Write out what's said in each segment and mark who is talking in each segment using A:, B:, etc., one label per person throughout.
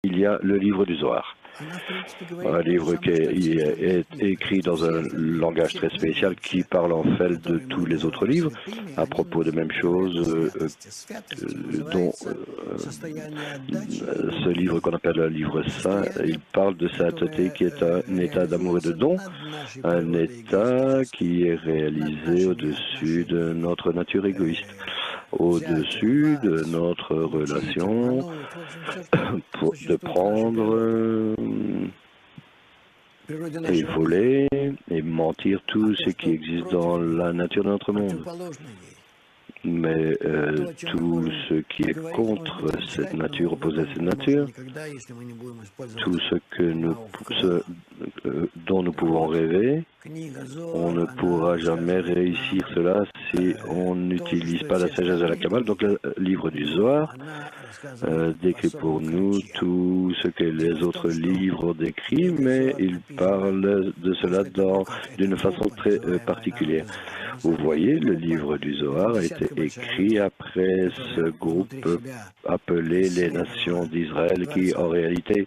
A: il y a le livre du Zohar. Un livre qui est écrit dans un langage très spécial qui parle en fait de tous les autres livres à propos de même chose, dont ce livre qu'on appelle le livre saint, il parle de sainteté qui est un état d'amour et de don, un état qui est réalisé au-dessus de notre nature égoïste, au-dessus de notre relation de prendre et voler et mentir tout ce qui existe dans la nature de notre monde. Mais tout ce qui est contre cette nature, opposé à cette nature, tout ce dont nous pouvons rêver, on ne pourra jamais réussir cela si on n'utilise pas la sagesse de la Kabbale. Donc le livre du Zohar décrit pour nous tout ce que les autres livres décrivent, mais il parle de cela d'une façon très particulière. Vous voyez, le livre du Zohar a été écrit après ce groupe appelé les Nations d'Israël, qui en réalité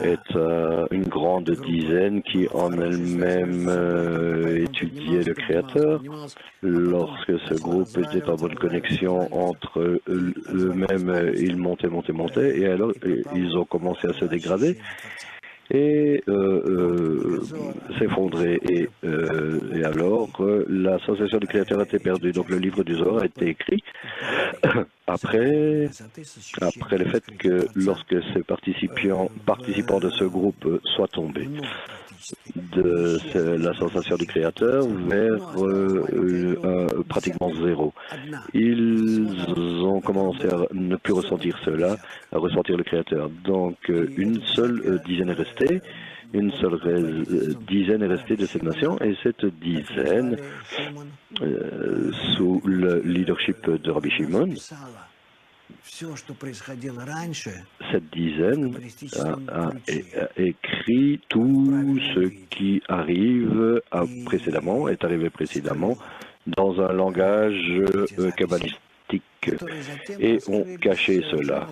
A: est une grande dizaine qui en elle-même étudiait le Créateur. Lorsque ce groupe était en bonne connexion entre eux-mêmes, ils montaient, et alors ils ont commencé à se dégrader et s'effondrer. Et alors, la sensation du Créateur a été perdue. Donc le livre du Zohar a été écrit après le fait que lorsque ces participants de ce groupe soient tombés de la sensation du Créateur vers pratiquement zéro. Ils ont commencé à ne plus ressentir cela, à ressentir le Créateur. Donc une seule dizaine est restée. Une seule dizaine est restée de cette nation, et cette dizaine, sous le leadership de Rabbi Shimon, cette dizaine a écrit tout ce qui est arrivé précédemment dans un langage kabbalistique. Et on cachait cela,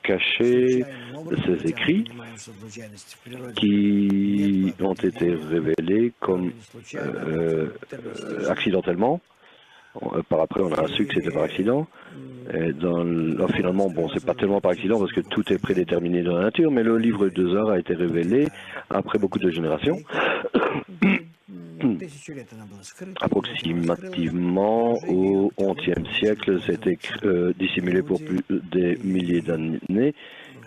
A: cachait ces écrits qui ont été révélés comme accidentellement. Par après, on a su que c'était par accident. Et finalement, bon, c'est pas tellement par accident parce que tout est prédéterminé dans la nature, mais le livre de Zohar a été révélé après beaucoup de générations. Approximativement au XIe siècle, c'était dissimulé pour plus des milliers d'années.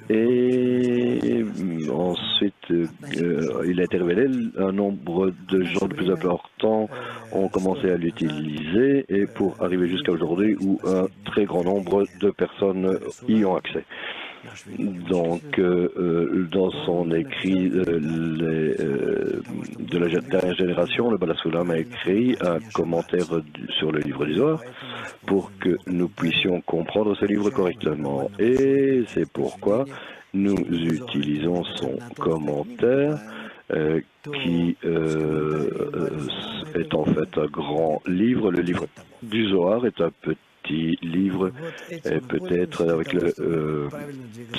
A: Et ensuite, il a été révélé, un nombre de gens de plus important ont commencé à l'utiliser, et pour arriver jusqu'à aujourd'hui où un très grand nombre de personnes y ont accès. Donc, dans son écrit de la dernière génération, le Baal HaSulam a écrit un commentaire sur le livre du Zohar pour que nous puissions comprendre ce livre correctement. Et c'est pourquoi nous utilisons son commentaire qui est en fait un grand livre. Le livre du Zohar est un petit livre, et peut-être avec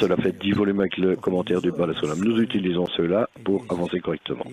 A: cela fait 10 volumes avec le commentaire du Baal HaSulam. Nous utilisons cela pour avancer correctement.